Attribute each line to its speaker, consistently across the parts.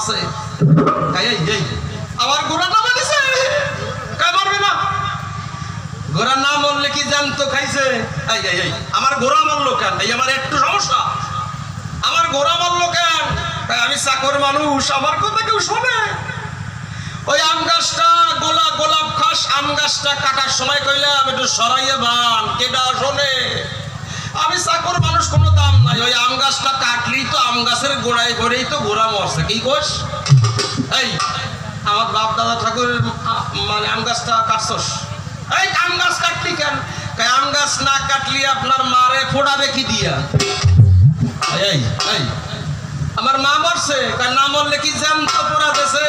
Speaker 1: আছে এই আমার গোড়া নাম দিছে কাই মারবে না গোড়া না মরলে কি জানতো খাইছে এই আমার গোড়া মারলো কেন এই আমার একটু সমস্যা আমার গোড়া মারলো কেন আমি চাকর মানুষ আমার কথা কেউ শোনে ওই আম গাছটা গোলাপ খাস আম গাছটা কাটার সময় কইলাম একটু সরাইয়ে বান কেডা শোনে আমি চাকর মানুষ কোনো দাম নাই ওই আম গাছটা কাটলি তো আম গাছের গোড়ায় গোড়েই তো গোড়া মরছে কি কোষ এই আমার বাপ দাদা ঠাকুরের মানে আম গাছটা কাটছস এই আম গাছ কাটলি কেন আম গাছ না কাটলি আপনার মারে ফোড়াবে কি দিয়া এই আমার মা মরছে কার না মরলে কি জ্যান্ত পোড়া দেছে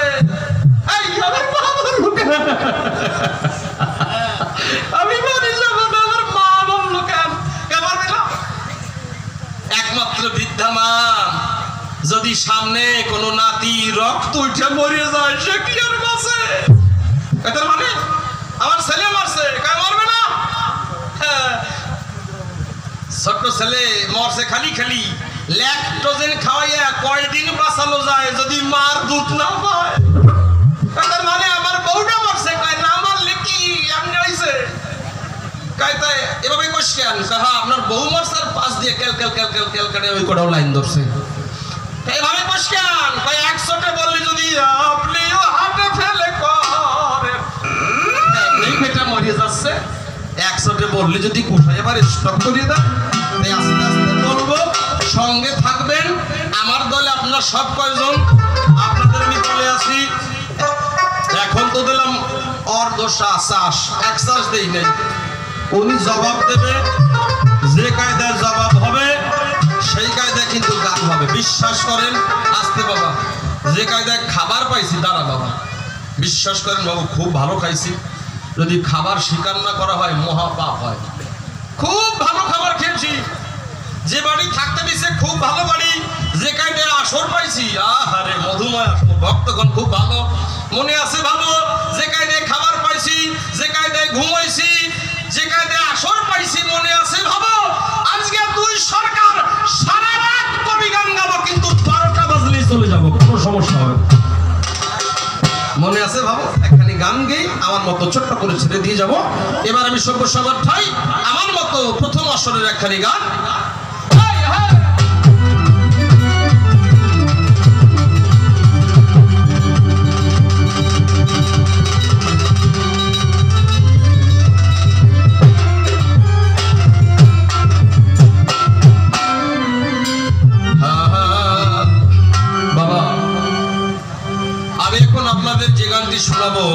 Speaker 1: এই আমার মা মরলো কেন আমি মরে যাব না আমার মা মরলো কেন মারবে না একমাত্র বৃদ্ধা মা যদি সামনে কোনো নাতি রক্ত উঠে মরে যায় সে কি আর বাঁচে এটার মানে আমার ছেলে মারছে কাই মারবে না ছোট ছেলে মরছে খালি ল্যাকটোজেন খাওয়াইয়া কয়দিন বাঁচানো যায় যদি মার দুধ না পায় এটার মানে আমার বউটা মরছে কয় না মারলে কি এমনি হইছে কয় তাই এভাবে কোশ্চেন হ্যাঁ আপনার বউ মরছে আর পাশ দিয়ে কেল করে ওই কোটাও লাইন ধরছে এইভাবে কোশ্চেন কয় 100 বললি যদি আপনিও হাতে ফেলে করেন এই মেয়েটা মরে যাচ্ছে 100 বললি যদি কোথায় এবার স্টক করিয়ে দেন তাই আস্তে আস্তে বলবো সঙ্গে থাকবেন আমার দলে আপনার সব কয়জন আপনাদের আমি বলে আসি এখন তো দিলাম অর্ধশ্বাস এক শ্বাস দেই নাই উনি জবাব দেবে যে কায়দায় জবাব হবে সেই কায়দায় কিন্তু গান হবে বিশ্বাস করেন আস্তে বাবা যে কায়দায় খাবার পাইছি দাঁড়া বাবা বিশ্বাস করেন বাবু খুব ভালো খাইছি যদি খাবার স্বীকার না করা হয় মহাপাপ হয় খুব ভালো খাবার খেয়েছি যে বাড়ি থাকতে দিছে খুব ভালো বাড়ি যে কায়দায় আসর পাইছি আহারে মধুময় ভক্তগণ খুব ভালো মনে আছে ভালো যে কায়দায় খাবার পাইছি যে কায়দায় ঘুমাইছি যে কায়দায় আসর পাইছি মনে আছে ভাবো আজকে দুই সরকার সারা রাত কবি গান গাবো কিন্তু 12টা বাজলেই চলে যাবো কোনো সমস্যা হবে মনে আছে ভাবো একখানি গান গেই আমার মতো ছোট্ট করে ছেড়ে দিয়ে যাব এবার আমি সভ্য সবার ঠাই আমার মতো প্রথম আসরের একখানি গান আপনাদের যে গানটি শোনাবো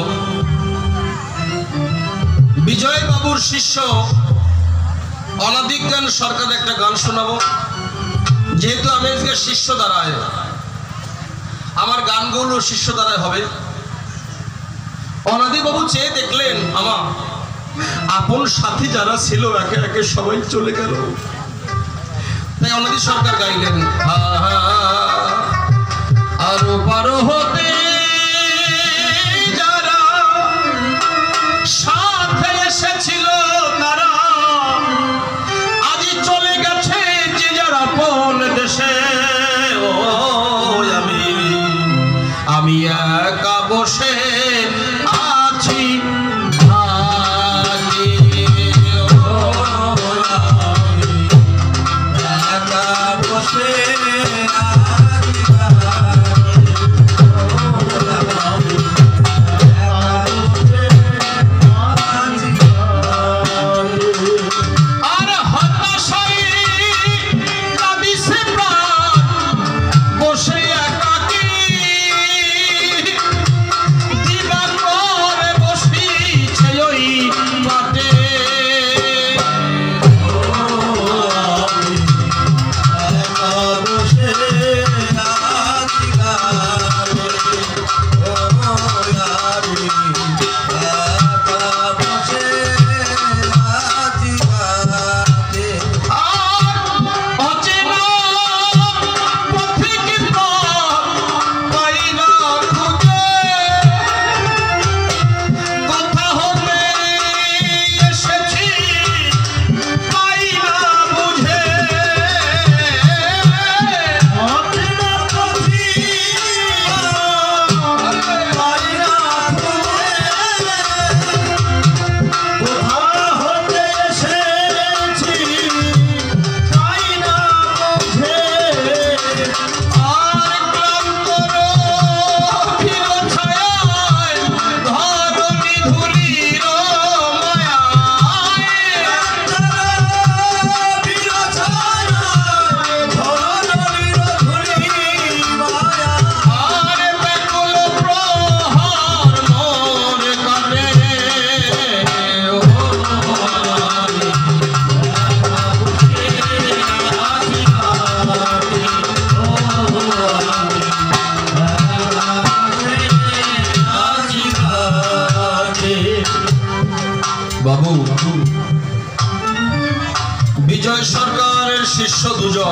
Speaker 1: বিজয় বাবুর শিষ্য অনাদিজ্ঞান সরকার একটা গান শোনাবো যেহেতু আমি আজকে শিষ্য দ্বারায় আমার গানগুলো শিষ্য দ্বারায় হবে অনাদি বাবু চেয়ে দেখলেন আমার আপন সাথী যারা ছিল একে একে সবাই চলে গেল তাই অনাদি সরকার গাইলেন আরো পারো হতে ছিল তারা আজি চলে গেছে যে যারা কোন দেশে ও আমি একা বসে আছি একা বসে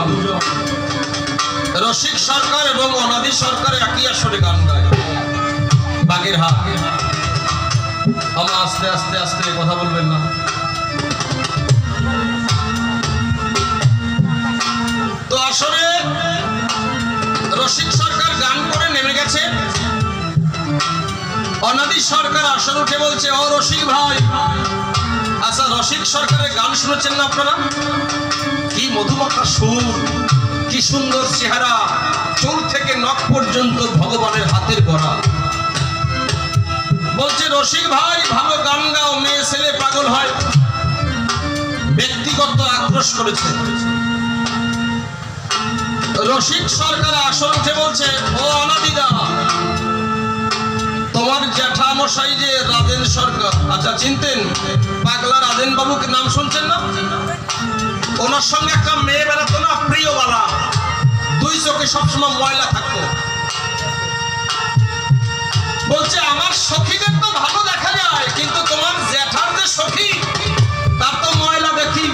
Speaker 1: দুজন, রসিক সরকার এবং অনাদি সরকার একই আসরে গান গায়। বাগেরহাট। আমার আস্তে আস্তে আস্তে কথা বলবেন না। তো আসলে রসিক সরকার গান করে নেমে গেছে, অনাদি সরকার আসর উঠে বলছে, ও রসিক ভাই, আচ্ছা রসিক সরকারের গান শুনেছেন না আপনারা? কি মধুমাখা সুর, কি সুন্দর চেহারা, চুল থেকে নখ পর্যন্ত ভগবানের হাতের গড়া। বলছে রসিক ভাই ভালো গান গাও, মেয়ে ছেলে পাগল হয়। ব্যক্তিগত আক্রোশ করেছে। রসিক সরকার আসর উঠে বলছে, ও অনাদিদা, তোমার জ্যাঠামশাই যে রাজেন সরকার, আচ্ছা চিনতেন? পাগলা রাজেন বাবুকে নাম শুনছেন না? ওনার সঙ্গে একটা মেয়ে বেড়াতো না, প্রিয়বালা, দুই চোখে সবসময় ময়লা থাকতো। বলছে আমার সখীদের তো ভালো দেখা যায়, কিন্তু তোমার জ্যাঠার যে সখী তার তো ময়লা দেখি।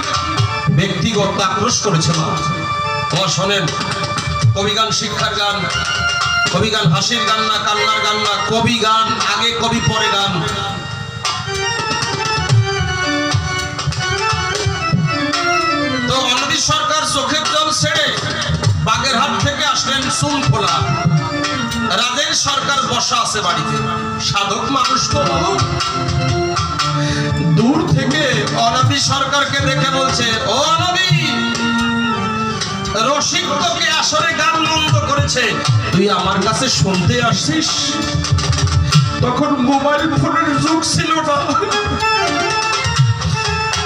Speaker 1: ব্যক্তিগত আক্রোশ করেছিল। তোমার শোনেন, কবিগান শিক্ষার গান, কবিগান হাসির গান না, কান্নার গান না, কবি গান আগে, কবি পরে গান। তো অনাদি সরকার চোখের জল ছেড়ে বাগেরহাট থেকে আসলেন চুনখোলা। রাজেন সরকার বসা আছে বাড়িতে, সাধক মানুষ তো। দূর থেকে অনাদি সরকারকে দেখে বলছে, ও অনাদি, রসিক তোকে আসরে গান মন্দ করেছে, তুই আমার কাছে শুনতে আসছিস? তখন মোবাইল ফোনের যুগ ছিল না,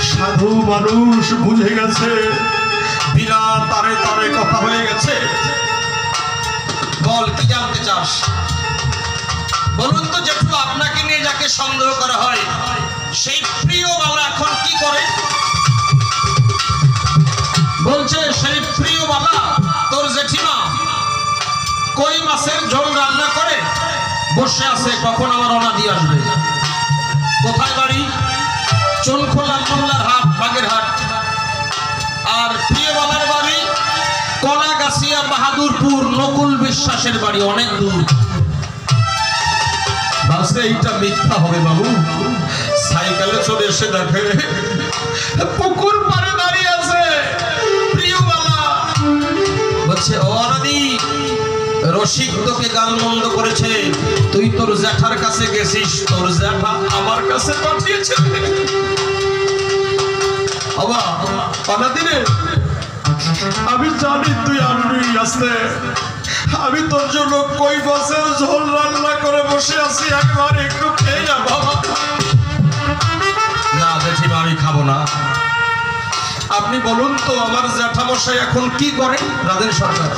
Speaker 1: সাধু মানুষ বুঝে গেছে, বিনা তারে তারে কথা হয়ে গেছে। বল কি জানতে চাস? বলুন তো জেঠু, আপনাকে নিয়ে যাকে সন্দেহ করা হয় সেই প্রিয়বালা এখন কি করে? বলছে সেই প্রিয়বালা তোর জেঠিমা কই মাছের ঝোল রান্না করে বসে আছে, কখন আমার অনাদি আসবে। কোথায় বাড়ি? চুনখোলা মোল্লার হাট, বাগেরহাট। আর প্রিয়বালার বাড়ি কলাগাছিয়া, বাহাদুরপুর, নকুল বিশ্বাসের বাড়ি, অনেক দূর। ভাবছে এইটা মিথ্যা হবে বাবু। সাইকেলে চলে এসে দেখে পুকুর পাড়ে দাঁড়িয়ে আছে প্রিয়বালা। বলছে, ও অনাদি, রসিক তোকে গালমন্দ করেছে, তুই তোর জ্যাঠার কাছে গেছিস, তোর জ্যাঠা আমার কাছে পাঠিয়েছে। বাবা অনাদি রে, আমি জানি তুই আসবি আসতে, আমি তোর জন্য কই মাছের ঝোল রান্না করে বসে আছি, একবার একটু খেয়ে যা বাবা। না জেঠিমা, আমি খাবো না। আপনি বলুন তো আমার জ্যাঠামশাই এখন কি করে? রাজেন সরকার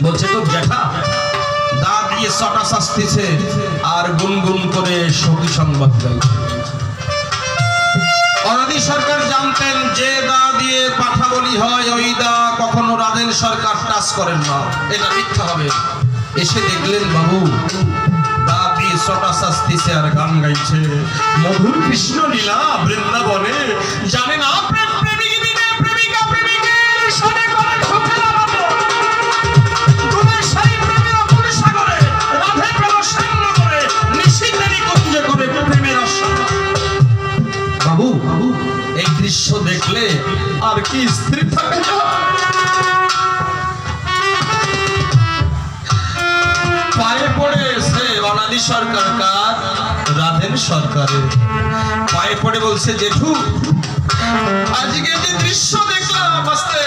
Speaker 1: বলছে, তোর জ্যাঠা দাঁত দিয়ে চটা শাস্তিছে আর গুনগুন করে সখী সংবাদ গাইছে। অনাদি সরকার জানতেন যে দা দিয়ে পাঠা বলি হয়, ওই দা কখনো রাজেন সরকার টাচ করেন না, এটা মিথ্যা হবে। এসে দেখলেন বাবু দা দিয়ে চটা শাস্তিছে আর গান গাইছে, মধুর কৃষ্ণ লীলা বৃন্দাবনে, জানে না প্রেম প্রেমিক বিনে প্রেমিকা প্রেমিকের সনে করে সুখের আনন্দ। তোমার সেই প্রেমের অকুল সাগরে রাধে প্রেম সাঙ্গ করে নিশীথেরি কুঞ্জে করে প্রেমের আস্বাদন। বাবু এই দৃশ্য দেখলে আর কি স্থির থাকে না? পায়ে পড়েছে অনাদি সরকার, কার? রাধেন সরকারের পায়ে পড়ে বলছে, জেঠু আজকে যে দৃশ্য দেখলাম, আস্তে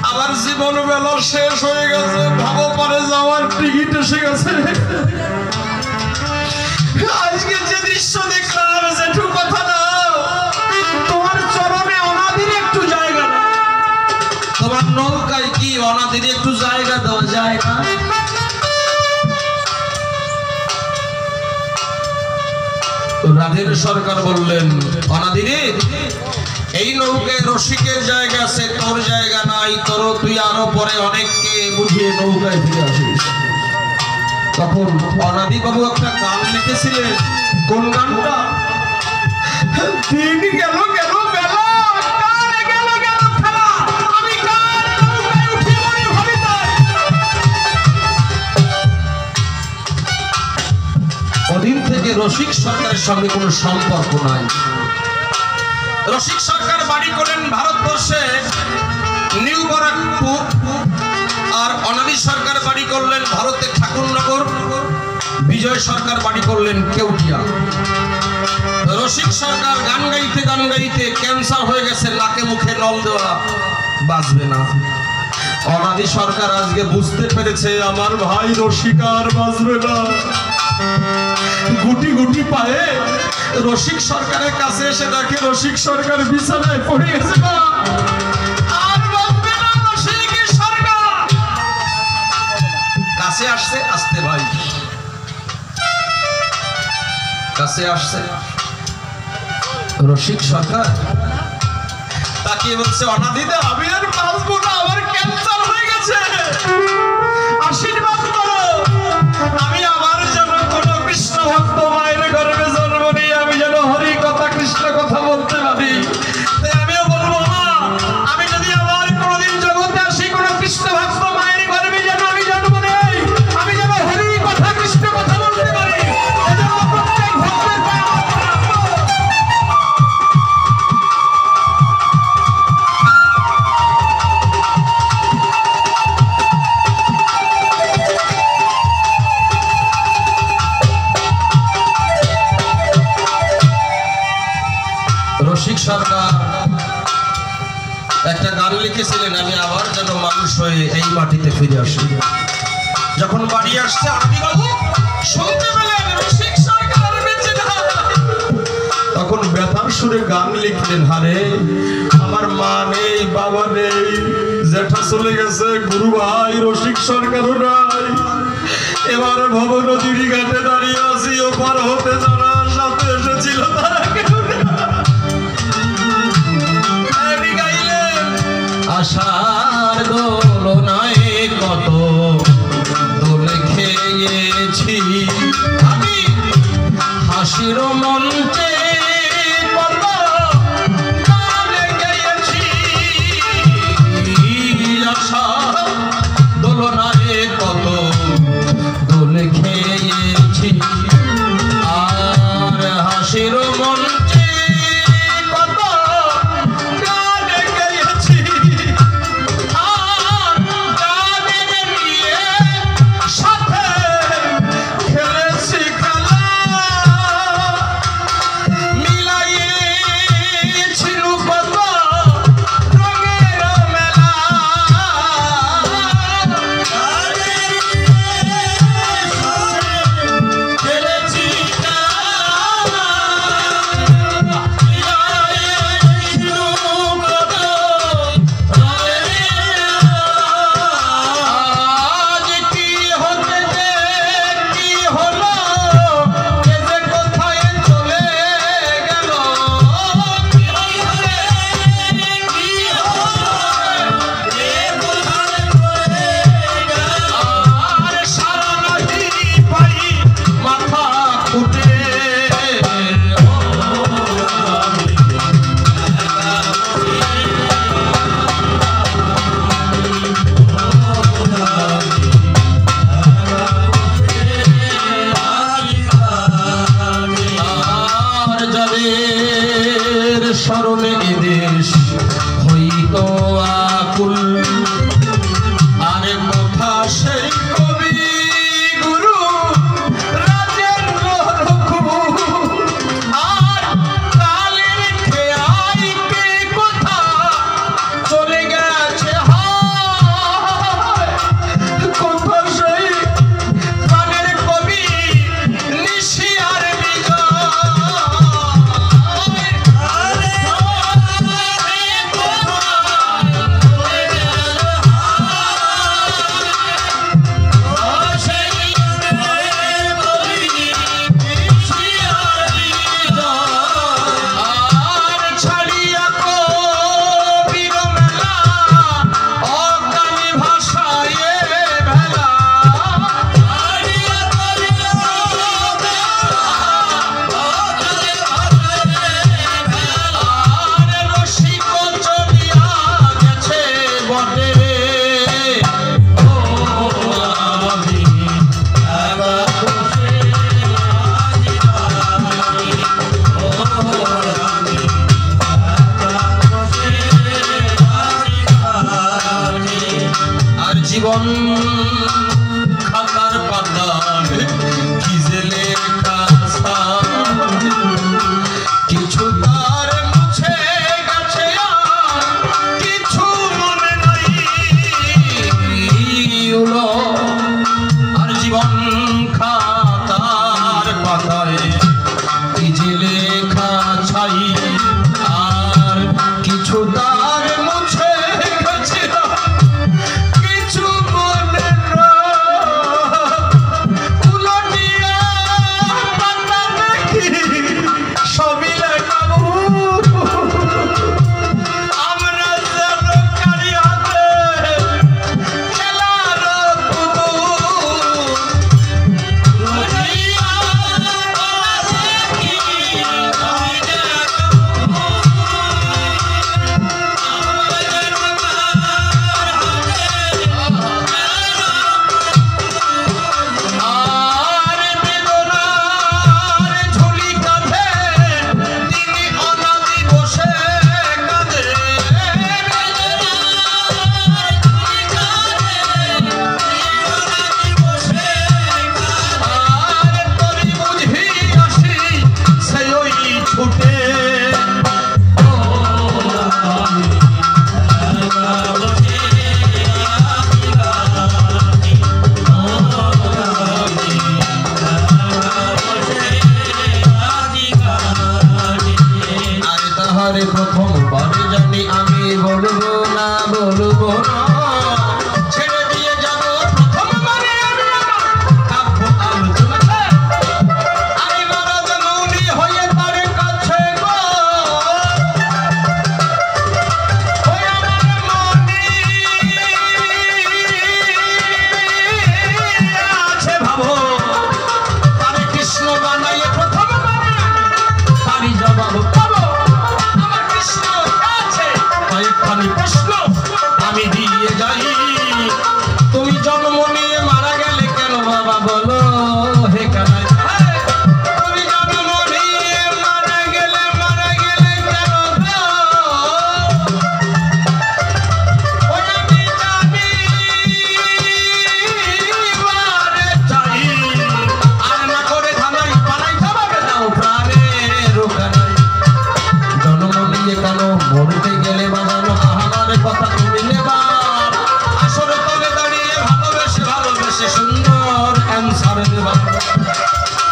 Speaker 1: আমার জীবন বেলা শেষ হয়ে গেছে, ভগবানে যাওয়ার টিকিট এসে গেছে। আজকে যে দৃশ্য দেখলাম, জেঠু কথা না, তোমার চরণে অনাদির একটু জায়গা না? তোমার নৌকায় কি অনাদির একটু জায়গা দেওয়া যায় না? রাধের সরকার বললেন, অনাদিরে এই নৌকায় রসিকের জায়গা আছে, তোর জায়গা নাই, তোর তুই আরো পরে অনেককে বুঝিয়ে নৌকায় ফিরে আসিস। তখন অনাদি বাবু একটা গান লিখেছিলেন। কোন গানটা? দিন গেল গেল বেলা, কাল গেল গেল খেলা, রসিক সরকারের সঙ্গে কোনো সম্পর্ক নাই। রসিক সরকার বাড়ি করলেন ভারতবর্ষে নিউ বারাকপুর, আর অনাদি সরকার বাড়ি করলেন ভারতে ঠাকুরনগর, বিজয় সরকার বাড়ি করলেন কেউটিয়া। রসিক সরকার গান গাইতে ক্যান্সার হয়ে গেছে, নাকে মুখে নল দেওয়া বাঁচবে না। অনাদি সরকার আজকে বুঝতে পেরেছে আমার ভাই রসিক আর বাঁচবে না। গুটি গুটি পায়ে রসিক সরকারের কাছে এসে দেখে রসিক সরকার বিছানায় পড়ে গেছে, না আর বাঁচবে না রসিক সরকার। কাছে আসছে, আসতে ভাই কাছে আসছে রসিক সরকার, তাকিয়ে বলছে অনাদিদা আমি আর বাঁচবো না, আমার ক্যান্সার হয়ে গেছে, আশীর্বাদ করো আমি আমার যেন কোনো কৃষ্ণ ভক্ত মায়ের গর্ভে জন্ম নিয়ে আমি যেন হরি কথা কৃষ্ণ কথা বলতে পারি। তাই আমিও বলবো মা, আমি যদি আমার কোনোদিন জগতে আসি কোনো কৃষ্ণ ভক্ত মায়ের গর্ভে যেন আমি জন্ম নেই, আমি যেন হরি কথা কৃষ্ণ কথা বলতে পারি। এজন্য প্রত্যেক ভক্তের পায়ে রসিক সরকার একটা গান লিখেছিলেন, আমি আবার যেন মানুষ হয়ে এই মাটিতে ফিরে আসি। যখন বাড়ি আসছে আদিবাবু শুনতে পেলেন রসিক সরকার বেঁচে না, তখন ব্যথার সুরে গান লিখলেন, হারে আমার মা নেই, বাবা নেই, জ্যাঠা চলে গেছে, গুরু ভাই রসিক সরকারও নাই, এবার ভব নদীর ঘাটে দাঁড়িয়ে আছি, ওপার হতে যারা সাথে এসেছিল তারা কেউ আশার দোলনায় কত দোল খেয়েছি আমি, হাসির মঞ্চে কত গান গেয়েছি, আশার দোলনায় কত দোল খেয়েছি, আর হাসির মঞ্চে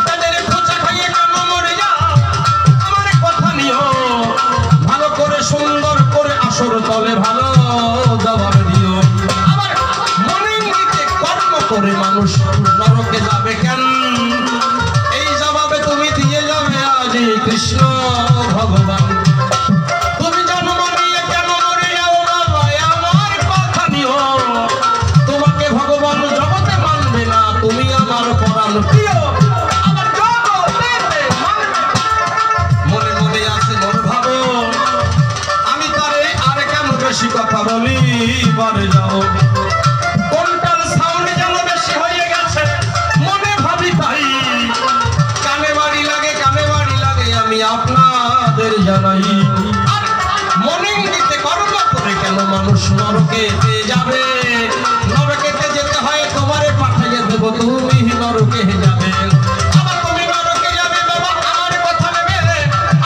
Speaker 1: তাদের খোঁচা খাইয়ে কেন মরে যাও আমার কথা নিও ভালো করে সুন্দর করে আসর তলে ভালো জবাব দিও আবার মনে নিতে কর্ম করে মানুষ নরকে যাবে কেন এই জবাবে তুমি দিয়ে যাবে আজ কৃষ্ণ ভগবান তুমি জন্ম নিয়ে কেন মরে যাও বাবা আমার কথা নিও তোমাকে ভগবান জগতে মানবে না তুমি আমার পরাণ প্রিয় আমার জগতে মানবে মনে মনে আছে মোর ভাবো আমি তারে আর কেন বেশি কথা বলি বারে যাও কোনটার সাউন্ড যেন বেশি হয়ে গেছে মনে ভাবি তাই কানে বাড়ি লাগে আমি আপনাদের জানাই আর মনে নিতে কর্ম করে কেন মানুষ নরকেতে যাবে নরকেতে যেতে হয় তোমারে পাঠিয়ে দেব তুমি নরকে যাবে আবার তুমি নরকে যাবে বাবা আমার কথা নেবে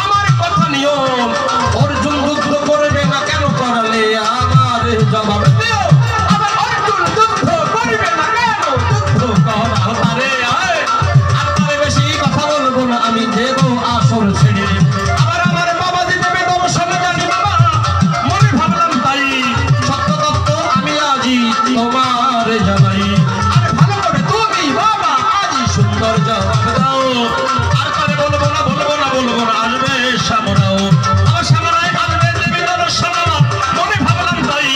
Speaker 1: আমার কথা নিও অর্জুন যুদ্ধ করবে না কেন করালে আমার জবাব দিও আবার অর্জুন যুদ্ধ করবে না কেন যুদ্ধ করালে আর তারে বেশি কথা বলবো না আমি দেব আসর ছেড়ে আবার আমার বাবা দিতে দর্শন জানি বাবা মনে ভাবলাম তাই সত্য তত্ত্ব আমি আজি তোমার জানাই আর ভালো করে তুমি বাবা আজি সুন্দর জবাব দাও আর তারে বলবো না আসবে সামরাও আমার সামরায় আসবে দেবী দর্শন মনে ভাবলাম তাই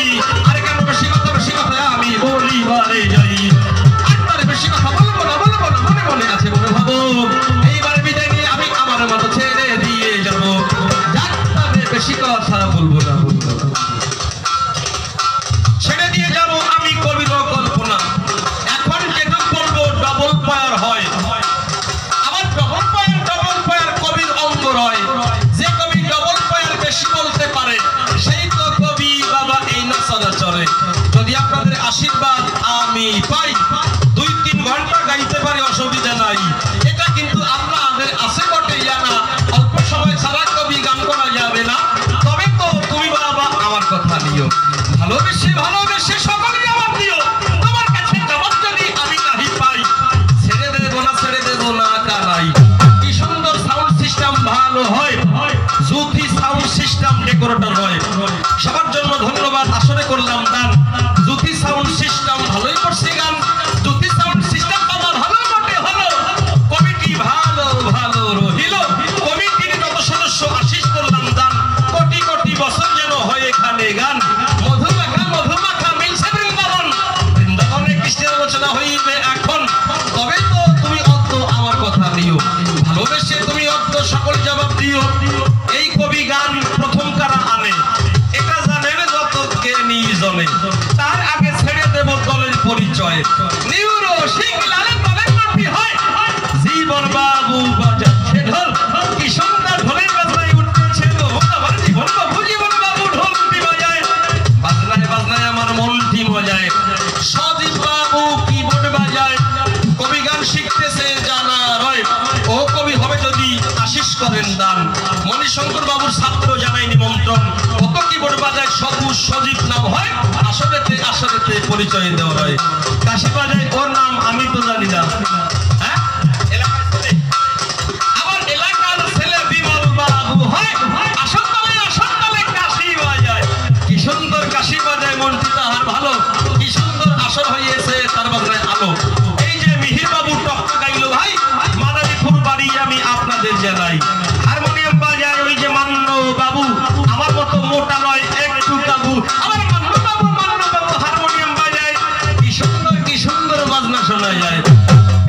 Speaker 1: আর কেন বেশি কথা আমি বলিবারে যাই আর তারে বেশি কথা বলবো না মনে মনে আছে মনে ভাবো এইবার বিদায় নিয়ে আমি আমার মতো ছেড়ে দিয়ে যাবো যাক তবে বেশি কথা বলবো না ছেড়ে দিয়ে যাব আমি কবির কল্পনা এখন যেটা বলবো ডবল ফায়ার হয় আবার ডবল ফায়ার কবির অঙ্গ হয় যে কবি ডবল ফায়ার বেশি বলতে পারে সেই তো কবি বাবা এই না চলে যদি আপনাদের আশীর্বাদ আমি পাই 2-3 ঘন্টা গাইতে পারি অসুবিধা নাই এটা কিন্তু আপনাদের আছে বটে জানা অল্প সময় ছাড়া কবি গান করা যাবে না তবে তো তুমি বাবা আমার কথা নিও ভালোবেসে সকলে জবাব দিও তোমার কাছে জবাব যদি আমি নাহি পাই ছেড়ে দেব না কানাই কি সুন্দর সাউন্ড সিস্টেম ভালো হয় জ্যোতি সাউন্ড সিস্টেম ডেকোরেটর হয় সবার জন্য ধন্যবাদ আসলে করলাম দান জ্যোতি সাউন্ড সিস্টেম ভালোই করছে গান জ্যোতি সাউন্ড সিস্টেম বাবা ভালো বটে হলো কমিটি ভালো রহিল কমিটির যত সদস্য আশীষ করলাম দান কোটি বছর যেন হয় এখানে গান মধুমাখা মিলছে বৃন্দাবনে কৃষ্ণের আলোচনা হইবে এখন তবে তো তুমি অর্থ আমার কথা নিও ভালোবেসে তুমি অর্থ সকল জবাব দিও এই কবি গান প্রথম কারা আনে এটা জানেন যত কে নিজনে তার আগে ছেড়ে দেব দলের পরিচয় নিউরো শিখলালের দলের নামটি হয় জীবন বাবু বাজাচ্ছে ঢোল কি সুন্দর ঢোলের বাজনায় উঠতেছে জীবন বাবু ঢোলটি বাজায় বাজনায় আমার মনটি মজায় সজীব বাবু কিবোর্ড বাজায় কবি গান শিখতেছে জানা রয় ও কবি হবে যদি আশীষ করেন দান মণিশঙ্কর বাবুর ছাত্র জানাই নিমন্ত্রণ কত কিবোর্ড বাজায় সজীব নাম হয় আসরেতে পরিচয় দেওয়া হয় কাশি বাজায় ওর নাম আমি তো জানি না হ্যাঁ আবার এলাকার ছেলে বিমল বাবু হয় আসর তলে কাশি বাজায় কি সুন্দর কাশি বাজায় মনটি তাহার ভালো কি সুন্দর আসর হইয়েছে তার বাজায় আলো এই যে মিহির বাবু টপকা গাইলো ভাই মাদারীপুর বাড়ি আমি আপনাদের জানাই হারমোনিয়াম বাজায় ওই যে মান্য বাবু আমার মতো মোটা নয় একটু কাবু আমার মান্য বাবু হারমোনিয়াম বাজায় কি সুন্দর বাজনা শোনা যায়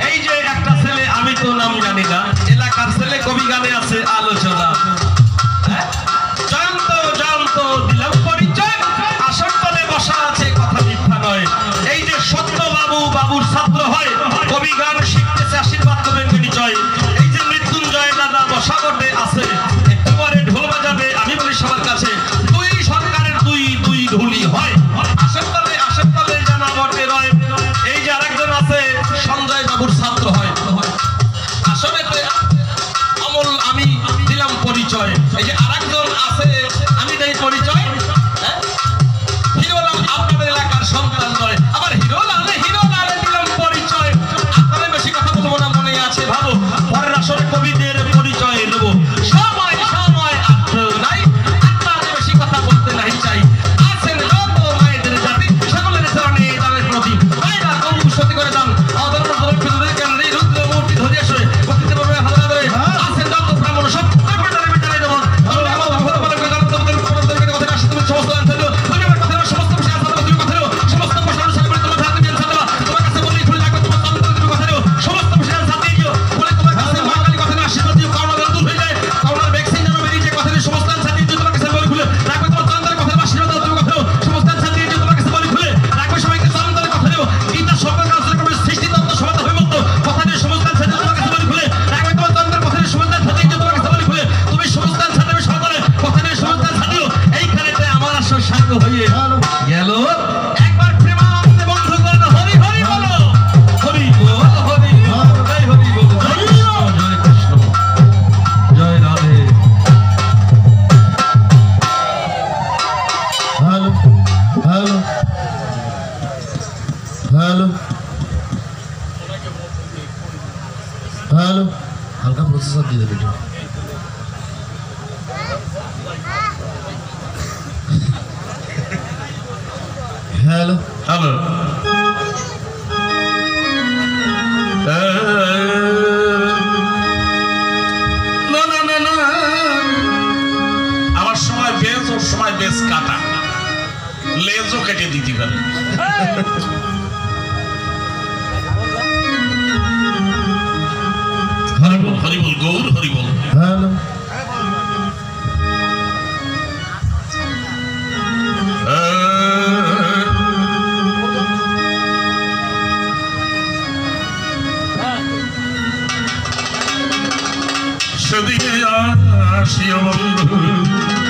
Speaker 1: এই যে একটা ছেলে আমি তো নাম জানি না এলাকার ছেলে কবি গানে আছে আলোচনা জয়ন্ত দিলাম পরিচয় আসর তলে বসা আছে কথা মিথ্যা নয় এই যে সত্য বাবুর ছাত্র হয় কবি গান শিখতেছে আশীর্বাদ করবেন নিশ্চয় এই যে মৃত্যুঞ্জয় দাদা বসা বটে আছে একটু পরে ঢোল বাজাবে আমি বলি সবার কাছে দুই সরকারের দুই ঢুলি হয় আসর তলে জানা বটে রয় এই যে আরেকজন আছে সঞ্জয় বাবুর ছাত্র হয় আসলে অমল আমি দিলাম পরিচয় এই যে আরেকজন আছে আমি দেই পরিচয় হিরোলাল আপনাদের এলাকার সন্তান নয় আবার হিরোলালে দিলাম পরিচয় আপনাদের বেশি কথা বলবো না চান আদর মতন পিছনে কেন এই রুদ্র মূর্তি ধরে আসে প্রতিতে বড় হাজার ধরে আছেন যত ব্রাহ্মণ সব তারপরে বিটারে দেব আল্লাহ আমার ভগবান বলে গান তোমাদের কথা আসে তুমি সমস্ত আনসার তুমি আমার কথা সমস্ত বিষয় আনসার তুমি কথা সমস্ত ভাষা অনুসারে তোমার হাতে দিয়ে আনসার তোমার কাছে বলি খুলে রাখো তোমার তন্ত্র তুমি কথা সমস্ত বিষয় আনসার দিয়ে দিও বলে তোমার কাছে মহাকালী কথা আশীর্বাদ দিও করোনা দূর হয়ে যায় করোনার ভ্যাকসিন যেন বেরিয়ে যায় কথা সমস্ত আনসার দিয়ে তোমার কাছে বলি খুলে রাখো তোমার তন্ত্রের কথা আশীর্বাদ দাও তুমি কথা সমস্ত আনসার দিয়ে তোমার কাছে বলি খুলে রাখো সবাইকে তন্ত্রের কথা দিও গীতা সকল কাজ করে সৃষ্টি তত্ত্ব সমাধান হয়ে মত কথা দিয়ে সমস্ত আনসার দিয়ে তোমার কাছে বলি খুলে রাখো তোমার তন্ত্রের কথা সমস্ত আনসার দিয়ে তোমার কাছে বলি খুলে তুমি সমস্ত আনসার দেবে সমাধানে কথা দিয়ে সমস্ত আনসার দিও এইখানেতে আমার আসর সাঙ্গ হয়ে গেল একবার প্রেমানন্দে বন্ধ করে না হরি হরি বলো হরি বল হরি জয় হরি বল জয় কৃষ্ণ জয় Radhe
Speaker 2: hello hello hello hello হালকা প্রসেসর দিয়ে দেবে একটু হ্যালো
Speaker 1: হ্যালো না না না না আমার সময় বেশ ওর সময় বেশ কাটা লেজও কেটে দিতে পারে হরিবল হরিবল গৌর হরিবল
Speaker 2: হ্যালো
Speaker 1: সেদিকে আসিও বন্ধু